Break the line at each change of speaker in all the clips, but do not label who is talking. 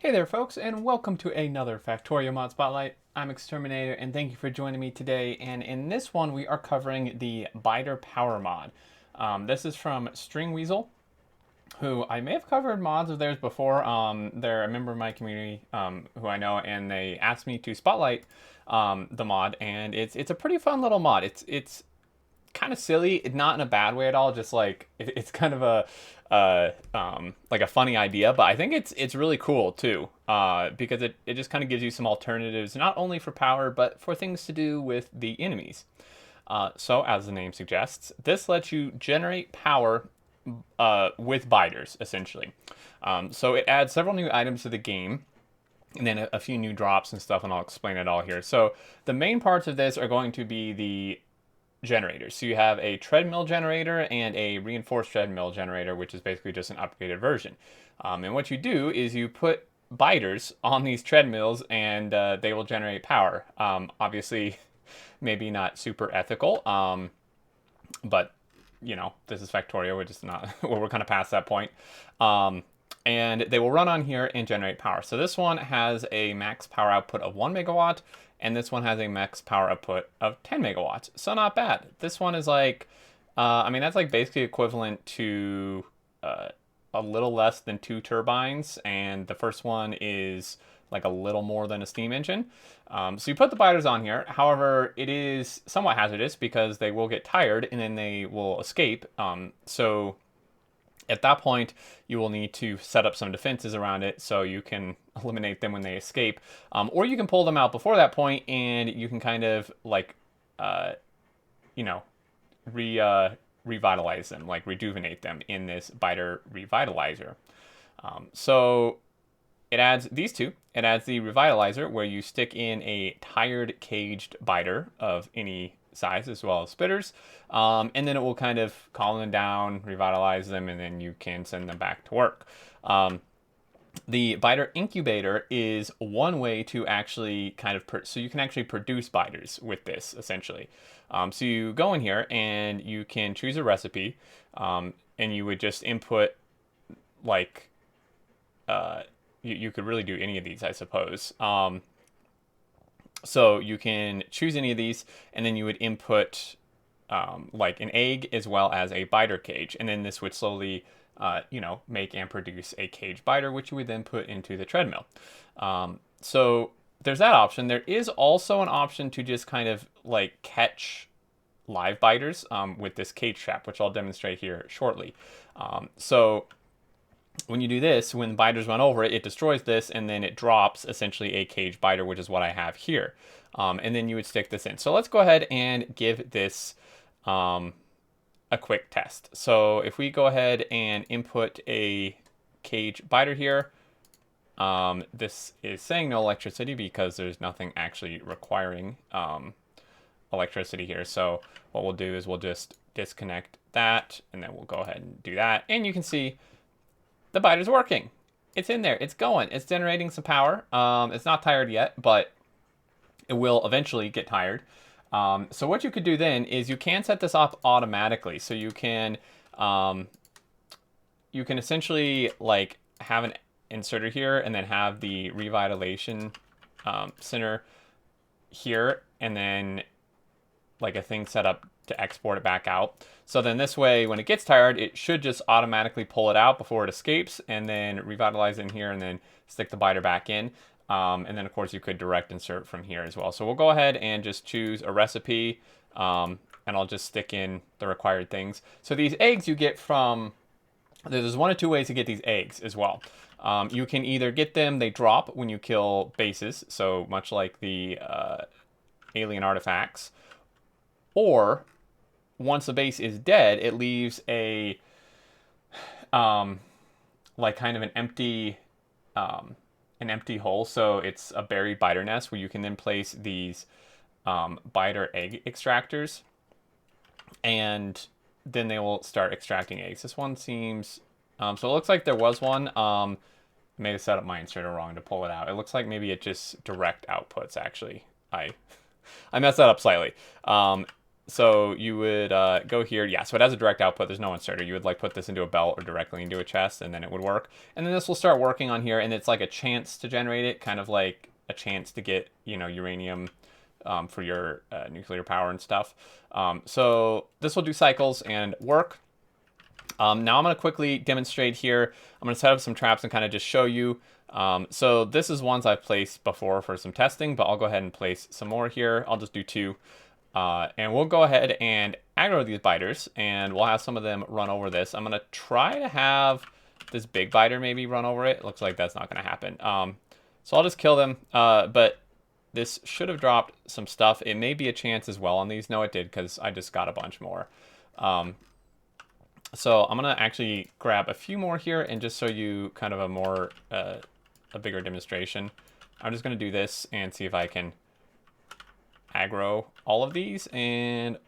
Hey there folks, and welcome to another Factorio Mod Spotlight. I'm Exterminator, and thank you for joining me today. And in this one, we are covering the Biter Power Mod. This is from String Weasel, who I may have covered mods of theirs before. They're a member of my community who I know, and they asked me to spotlight the mod, and it's a pretty fun little mod. It's kind of silly, not in a bad way at all. Just like it's kind of a like a funny idea, but I think it's really cool too, because it just kind of gives you some alternatives, not only for power but for things to do with the enemies. So as the name suggests, this lets you generate power with biters essentially. So it adds several new items to the game, and then a few new drops and stuff, and I'll explain it all here. So the main parts of this are going to be the generators. So you have a treadmill generator and a reinforced treadmill generator, which is basically just an upgraded version. And what you do is you put biters on these treadmills, and they will generate power. Obviously, maybe not super ethical, but you know, this is Factorio. We're just not, well, we're kind of past that point. And they will run on here and generate power. So this one has a max power output of 1 megawatt, and this one has a max power output of 10 megawatts. So not bad. This one is like, I mean, that's like basically equivalent to a little less than 2 turbines, and the first one is like a little more than a steam engine. So you put the biters on here. However, it is somewhat hazardous because they will get tired and then they will escape. So at that point, you will need to set up some defenses around it so you can eliminate them when they escape. Or you can pull them out before that point, and you can kind of like, you know, revitalize them, like rejuvenate them in this biter revitalizer. So it adds these two. It adds the revitalizer, where you stick in a tired caged biter of any size, as well as spitters, and then it will kind of calm them down, revitalize them, and then you can send them back to work. The biter incubator is one way to actually kind of so you can actually produce biters with this essentially. So you go in here and you can choose a recipe, and you would just input like you could really do any of these, I suppose. So you can choose any of these, and then you would input like an egg as well as a biter cage, and then this would slowly, you know, make and produce a cage biter, which you would then put into the treadmill. So there's that option. There is also an option to just kind of like catch live biters with this cage trap, which I'll demonstrate here shortly. So when you do this, when biters run over it, it destroys this, and then it drops essentially a cage biter, which is what I have here. And then you would stick this in. So let's go ahead and give this a quick test. So if we go ahead and input a cage biter here, this is saying no electricity because there's nothing actually requiring electricity here. So what we'll do is we'll just disconnect that, and then we'll go ahead and do that. And you can see the biter's working. It's in there. It's going. It's generating some power. It's not tired yet, but it will eventually get tired. So what you could do then is you can set this up automatically. So you can essentially like have an inserter here, and then have the revitalization center here, and then like a thing set up to export it back out. So then this way, when it gets tired, it should just automatically pull it out before it escapes, and then revitalize in here, and then stick the biter back in. And then of course you could direct insert from here as well. So we'll go ahead and just choose a recipe, and I'll just stick in the required things. So these eggs you get from, there's one of two ways to get these eggs as well. You can either get them, they drop when you kill bases, so much like the alien artifacts, or once the base is dead, it leaves a like kind of an empty hole. So it's a buried biter nest where you can then place these biter egg extractors, and then they will start extracting eggs. This one seems so it looks like there was one. I may have set up my inserter wrong to pull it out. It looks like maybe it just direct outputs. Actually, I messed that up slightly. So you would go here. Yeah, so it has a direct output. There's no inserter. You would like put this into a belt or directly into a chest, and then it would work. And then this will start working on here, and it's like a chance to generate it, kind of like a chance to get, uranium for your nuclear power and stuff. So this will do cycles and work. Now I'm going to quickly demonstrate here. I'm going to set up some traps and kind of just show you. So this is ones I've placed before for some testing, but I'll go ahead and place some more here. I'll just do 2. And we'll go ahead and aggro these biters, and we'll have some of them run over this. I'm going to try to have this big biter maybe run over it. Looks like that's not going to happen. So I'll just kill them, but this should have dropped some stuff. It may be a chance as well on these. No, it did, because I just got a bunch more. So I'm going to actually grab a few more here and just show you kind of a more, a bigger demonstration. I'm just going to do this and see if I can aggro all of these, and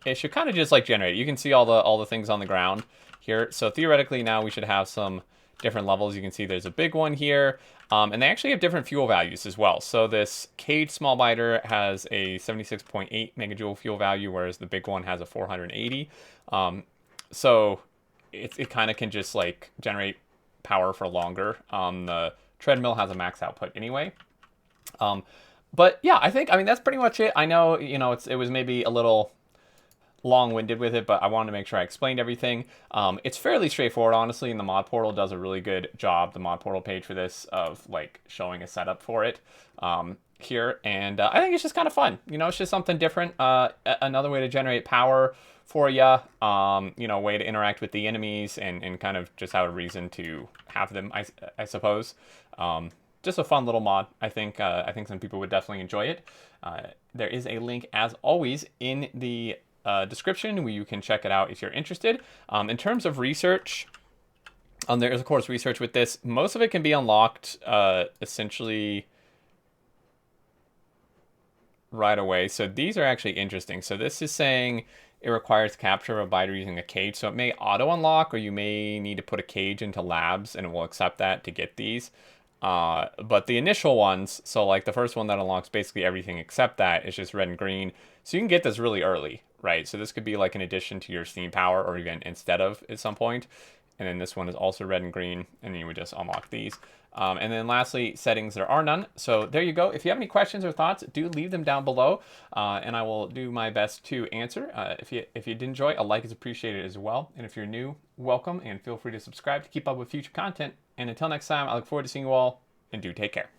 it should kind of just like generate. You can see all the things on the ground here. So theoretically now we should have some different levels. You can see there's a big one here, and they actually have different fuel values as well. So this cage small biter has a 76.8 megajoule fuel value, whereas the big one has a 480. So it kind of can just like generate power for longer. The treadmill has a max output anyway. But yeah, I mean, that's pretty much it. I know, it was maybe a little long-winded with it, but I wanted to make sure I explained everything. It's fairly straightforward, honestly, and the mod portal does a really good job, the mod portal page for this, of like showing a setup for it here. And I think it's just kind of fun. It's just something different. Another way to generate power for you, way to interact with the enemies and kind of just have a reason to have them, I suppose. Just a fun little mod. I think some people would definitely enjoy it. There is a link, as always, in the description where you can check it out if you're interested. In terms of research, there is, of course, research with this. Most of it can be unlocked essentially right away. So these are actually interesting. So this is saying it requires capture of a biter using a cage. So it may auto-unlock, or you may need to put a cage into labs, and it will accept that to get these. But the initial ones, so like the first one that unlocks basically everything except that, is just red and green. So you can get this really early, right? So this could be like an addition to your Steam power, or even instead of at some point. And then this one is also red and green, and then you would just unlock these. And then lastly, settings, there are none. So there you go. If you have any questions or thoughts, do leave them down below, and I will do my best to answer. If you did enjoy, a like is appreciated as well. And if you're new, welcome, and feel free to subscribe to keep up with future content. And until next time, I look forward to seeing you all, and do take care.